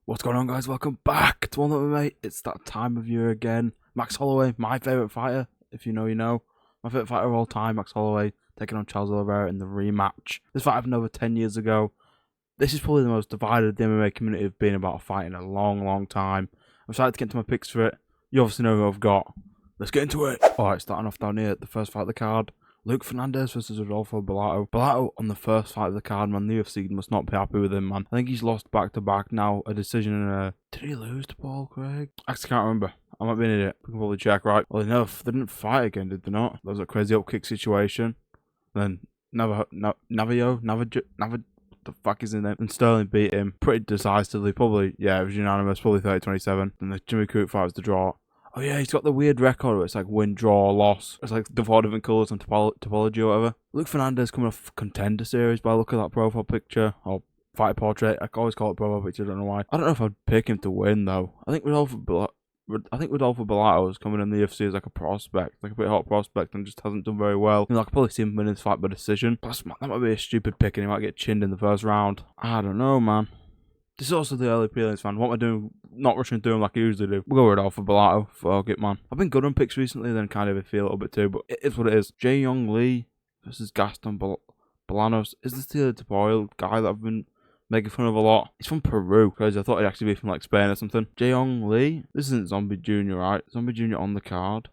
What's going on, guys? Welcome back to One That We Mate. It's that time of year again. Max Holloway, my favourite fighter. If you know, you know. My favourite fighter of all time, Max Holloway, taking on Charles Oliveira in the rematch. This fight happened over 10 years ago. This is probably the most divided the MMA community have been about a fight in a long, long time. I'm excited to get into my picks for it. You obviously know who I've got. Let's get into it. Alright, starting off down here, the first fight of the card. Luke Fernandez versus Rodolfo Bellato. Bellato on the first fight of the card, man. The UFC must not be happy with him, man. I think he's lost back-to-back now. A decision in a... Did he lose to Paul Craig? I actually can't remember. I might be an idiot. We can probably check, right? Well, no, they didn't fight again, did they not? There was a crazy up-kick situation. And then Navajo, the fuck is his name? And Sterling beat him pretty decisively. Probably, yeah, it was unanimous. Probably 30-27. And the Jimmy Crute fight was the draw. Oh yeah, he's got the weird record where it's like win, draw, loss. It's like the 4 different colours and topology or whatever. Luke Fernandez coming off Contender Series by the look of that profile picture. Or fighter portrait. I always call it profile picture, I don't know why. I don't know if I'd pick him to win though. I think Rodolfo Bellato is coming in the UFC as like a prospect. Like a bit hot prospect and just hasn't done very well. I could probably see him win this fight by decision. Plus, that might be a stupid pick and he might get chinned in the first round. I don't know, man. This is also the early prelims, fan. What am I doing? Not rushing through them like I usually do. We'll go with Rodolfo Bellato. Fuck it, man. I've been good on picks recently, then kind of feel a little bit too, but it is what it is. Jae Young Lee versus Gaston Bolanos. Is this the tutorial guy that I've been making fun of a lot? He's from Peru, crazy. I thought he'd actually be from like Spain or something. Jae Young Lee. This isn't Zombie Jr., right? Zombie Jr. on the card.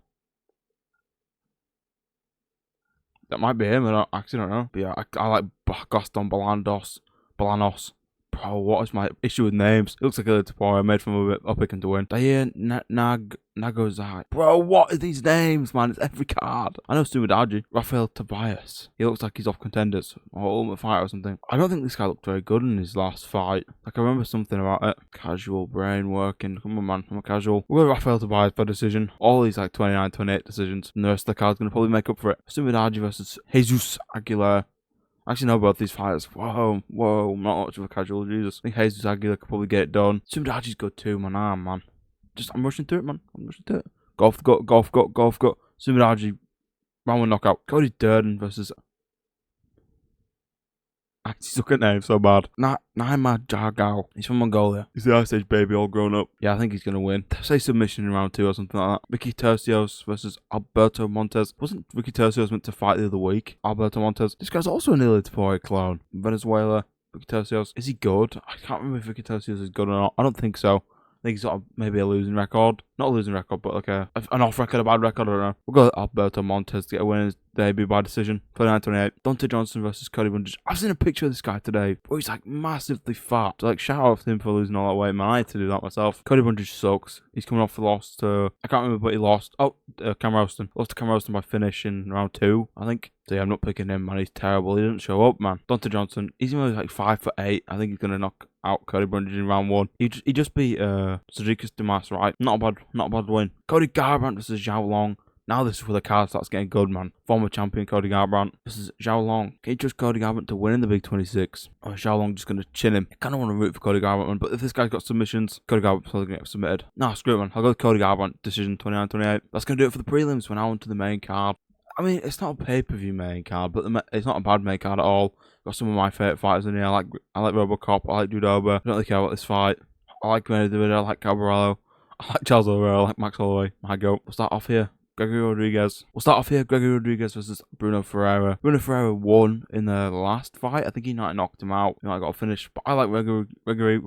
That might be him. I actually don't know. But yeah, I like Gaston Bolanos. Bro, what is my issue with names? It looks like a Tapora made from a bit. I'll pick him to win. Dayan Nagozai. Bro, what are these names, man? It's every card. I know Sumadaji. Rafael Tobias. He looks like he's off Contenders or Ultimate Fighter or something. I don't think this guy looked very good in his last fight. Like, I remember something about it. Casual brain working. Come on, man. I'm a casual. We'll go Rafael Tobias by decision. All these like 29, 28 decisions. And the rest of the card's going to probably make up for it. Sumadaji versus Jesus Aguilar. I actually know both these fighters. Whoa, I'm not much of a casual, Jesus. I think Jesus Aguilar could probably get it done. Sumadaji's good too, man. I'm rushing through it, man. I'm rushing through it. Golf. Sumadaji, round one knockout. Cody Durden versus... I suck at names so bad. Naima Jagao. He's from Mongolia. He's the Ice Age baby all grown up. Yeah, I think he's going to win. Say submission in round 2 or something like that. Vicky Tercios versus Alberto Montes. Wasn't Vicky Tercios meant to fight the other week? Alberto Montes. This guy's also an Ilya Tapori clone. Venezuela. Vicky Tercios. Is he good? I can't remember if Vicky Tercios is good or not. I don't think so. I think he's got maybe a losing record. Not a losing record, but like an off record, a bad record, I don't know. We'll go with Alberto Montes to get a win in his debut by decision. 29-28. Dante Johnson versus Cody Bundish. I've seen a picture of this guy today. Bro, he's like massively fat. So, like, shout out to him for losing all that weight, man. I had to do that myself. Cody Bundish sucks. He's coming off the loss to... I can't remember, but he lost. Oh, Cam Roston. Lost to Cam Roston by finish in round 2, I think. So yeah, I'm not picking him, man. He's terrible. He didn't show up, man. Dante Johnson. He's only like 5'8". I think he's going to knock out Cody Bundish in round 1. He just beat Sadikus Damas, right? Not a bad win. Cody Garbrandt versus Zhao Long. Now this is where the card starts getting good, man. Former champion Cody Garbrandt versus Zhao Long. Can you trust Cody Garbrandt to win in the Big 26? Or is Zhao Long just going to chin him? I kind of want to root for Cody Garbrandt, man, but if this guy's got submissions, Cody Garbrandt's probably going to get submitted. Nah, screw it, man. I'll go with Cody Garbrandt. Decision 29-28. That's going to do it for the prelims. We're now on to the main card. I mean, it's not a pay-per-view main card, but it's not a bad main card at all. Got some of my favourite fighters in here. I like Robocop. I like Judoba. I don't really care about this fight. I like David. I like Cabarello. I like Charles Oliveira. I like Max Holloway. My goat. We'll start off here. Gregory Rodriguez versus Bruno Ferreira. Bruno Ferreira won in the last fight. I think he knocked him out. He might have got a finish. But I like Gregory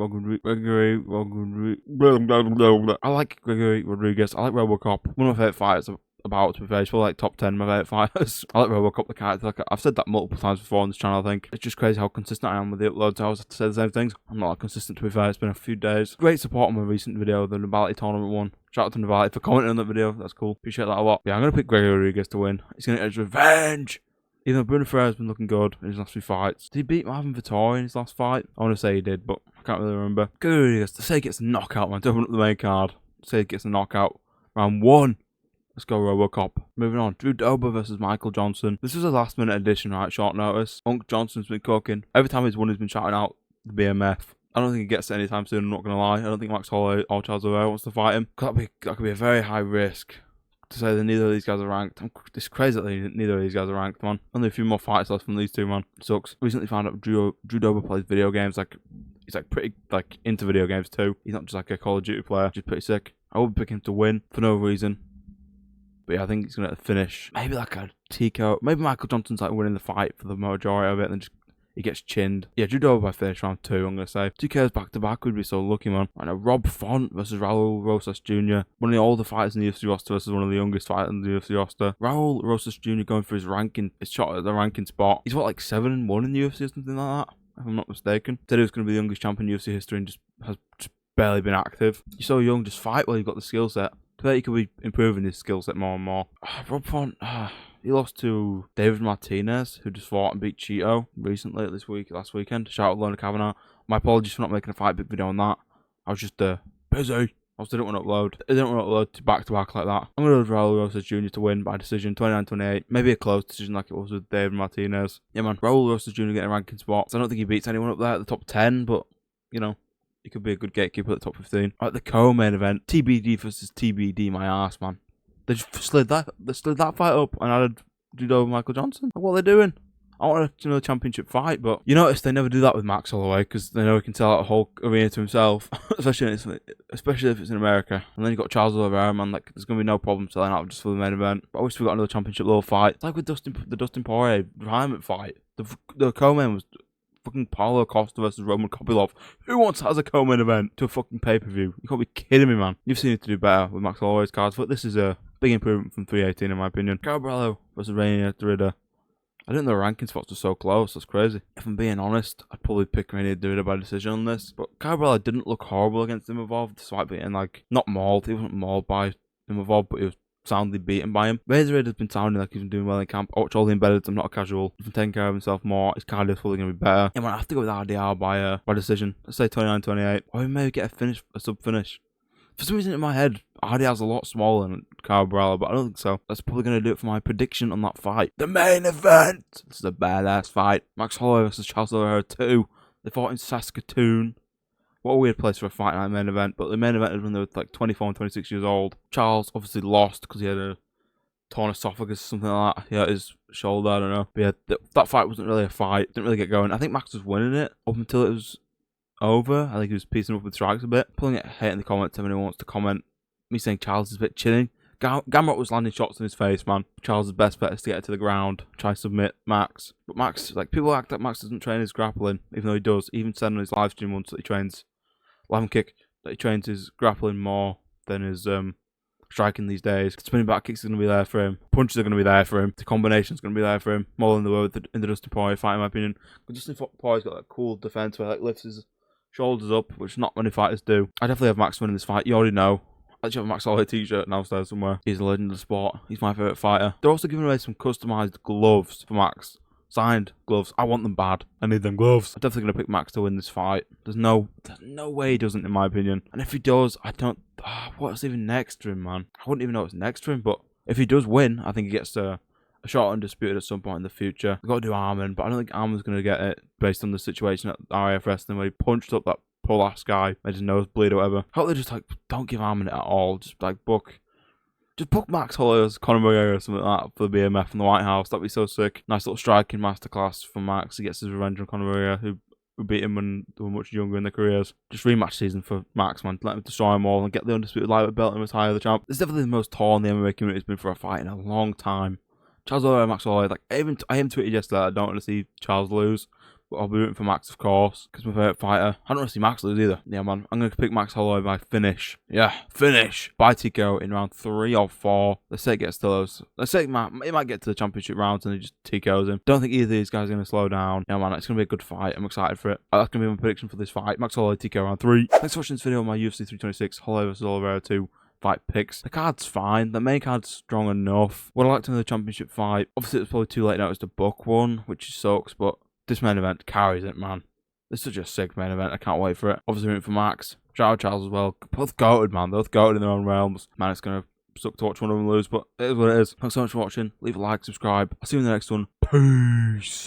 Rodriguez. I like Robocop. One of my favourite fighters about, to be fair. He's probably like top 10 of my favourite fighters. I like Robocop, the character. Like, I've said that multiple times before on this channel, I think. It's just crazy how consistent I am with the uploads. I always have to say the same things. I'm not that consistent, to be fair. It's been a few days. Great support on my recent video, the Navality tournament one. Shout out to Navality for commenting on that video. That's cool. Appreciate that a lot. Yeah, I'm going to pick Gregory Rodriguez to win. He's going to get his revenge. Even though Bruno Ferreira's been looking good in his last few fights. Did he beat Marvin Vettori in his last fight? I want to say he did, but I can't really remember. Gregory Rodriguez, to say he gets a knockout, man. To open up the main card. To say he gets a knockout. Round 1. Let's go Robocop. Moving on. Drew Dober versus Michael Johnson. This was a last minute addition, right? Short notice. Unc Johnson's been cooking. Every time he's won, he's been shouting out the BMF. I don't think he gets it anytime soon, I'm not going to lie. I don't think Max Holloway or Charles Oliveira wants to fight him. That could be a very high risk. To say that neither of these guys are ranked. It's crazy that neither of these guys are ranked, man. Only a few more fights left from these two, man. It sucks. Recently found out Drew Dober plays video games. Like, He's like pretty like into video games too. He's not just like a Call of Duty player. Just pretty sick. I would pick him to win for no reason. But yeah, I think he's gonna finish. Maybe like a TKO. Maybe Michael Johnson's like winning the fight for the majority of it, and then just he gets chinned. Yeah, Judo by finish round 2, I'm going to say. 2 KOs back to back would be so lucky, man. And Rob Font versus Raul Rosas Jr. One of the older fighters in the UFC roster versus one of the youngest fighters in the UFC roster. Raul Rosas Jr. going for his ranking, his shot at the ranking spot. He's what, like 7-1 in the UFC or something like that, if I'm not mistaken. Said he was going to be the youngest champion in UFC history and just has just barely been active. You're so young, just fight while you've got the skill set. I bet he could be improving his skill set more and more. Rob Font, he lost to David Martinez, who just fought and beat Cheeto recently last weekend. Shout out Lorna Kavanagh. My apologies for not making a fight big video on that. I was just busy. I also didn't want to upload. I didn't want to upload back to back like that. I'm going to go with Raul Rosas Jr. to win by decision, 29-28. Maybe a close decision like it was with David Martinez. Yeah, man. Raul Rosas Jr. getting a ranking spot. So I don't think he beats anyone up there at the top 10, but, you know, he could be a good gatekeeper at the top 15. At the co-main event, TBD versus TBD, my ass, man. They just slid that fight up and added Judo with Michael Johnson. What are they doing? I want a championship fight, but you notice they never do that with Max Holloway because they know he can sell out a whole arena to himself, especially if it's in America. And then you got Charles Oliveira, man. Like, there's gonna be no problem selling out just for the main event. But I wish we got another championship level fight. It's like with the Dustin Poirier retirement fight. The co-main was fucking Paulo Costa versus Roman Kopylov. Who wants that as a co-main event to a fucking pay-per-view? You can't be kidding me, man. You've seen it to do better with Max Holloway's cards, but this is a big improvement from 318 in my opinion. Caballero versus Rainier Derrida. I didn't know the ranking spots were so close. That's crazy. If I'm being honest, I'd probably pick Rainier Derrida by decision on this. But Caballero didn't look horrible against Imavov, despite being like not mauled. He wasn't mauled by Imavov, but he was soundly beaten by him. Rainier Derrida's been sounding like he's been doing well in camp. I watch all the embeddeds. I'm not a casual. He's been taking care of himself more. His cardio's probably going to be better. Yeah, man, I have to go with RDR by decision. Let's say 29-28. Or we maybe get a sub-finish. For some reason in my head, RDR's a lot smaller than Caballero, but I don't think so. That's probably going to do it for my prediction on that fight. The main event! This is a badass fight. Max Holloway versus Charles Oliveira 2. They fought in Saskatoon. What a weird place for a fight night main event, but the main event is when they were like 24 and 26 years old. Charles obviously lost because he had a torn esophagus or something like that. He hurt his shoulder, I don't know. But yeah, that fight wasn't really a fight. Didn't really get going. I think Max was winning it up until it was over. I think he was piecing up with strikes a bit. Pulling it hate in the comments if anyone wants to comment. Me saying Charles is a bit chilling. Gamrot was landing shots in his face, man. Charles' best bet is to get it to the ground, try to submit Max. But Max, like, people act like Max doesn't train his grappling, even though he does. He even said on his live stream once that he trains Lamb kick, that he trains his grappling more than his striking these days. Spinning back kicks are going to be there for him. Punches are going to be there for him. The combination's going to be there for him. More than the word in the Dustin Poirier fight, in my opinion. But Dustin Poirier's got that cool defense where he like lifts his shoulders up, which not many fighters do. I definitely have Max winning this fight. You already know. I actually have a Max Holloway t-shirt downstairs somewhere. He's a legend of the sport. He's my favourite fighter. They're also giving away some customised gloves for Max. Signed gloves. I want them bad. I need them gloves. I'm definitely going to pick Max to win this fight. There's no way he doesn't, in my opinion. And if he does, I don't... what's even next to him, man? I wouldn't even know what's next to him, but if he does win, I think he gets a shot undisputed at some point in the future. We've got to do Armin, but I don't think Armin's going to get it based on the situation at RAF Wrestling where he punched up that poor ass guy, made his nose bleed or whatever. I hope they just, like, don't give Armin it at all. Just, like, book Max Holloway as Conor McGregor or something like that for the BMF in the White House. That'd be so sick. Nice little striking masterclass from Max. He gets his revenge on Conor McGregor, who beat him when they were much younger in their careers. Just rematch season for Max, man. Let him destroy them all and get the undisputed lightweight belt and retire the champ. This is definitely the most torn the MMA community has been for a fight in a long time. Charles Oliveira, Max Holloway. Like, I even tweeted yesterday that I don't want to see Charles lose. But I'll be rooting for Max, of course, because my favourite fighter. I don't want to see Max lose either. Yeah, man. I'm going to pick Max Holloway by finish. Yeah, finish. By TKO in round 3 or 4. Let's say it gets to those. Let's say it might get to the championship rounds and he just TKOs him. Don't think either of these guys are going to slow down. Yeah, man. It's going to be a good fight. I'm excited for it. That's going to be my prediction for this fight. Max Holloway, TKO round 3. Thanks for watching this video on my UFC 326 Holloway vs Oliveira 2 fight picks. The card's fine. The main card's strong enough. Would I like to know the championship fight? Obviously, it's probably too late now to book one, which sucks, but this main event carries it, man. It's such a sick main event. I can't wait for it. Obviously, rooting for Max. Shout out Charles as well. Both goated, man. Both goated in their own realms. Man, it's going to suck to watch one of them lose, but it is what it is. Thanks so much for watching. Leave a like, subscribe. I'll see you in the next one. Peace.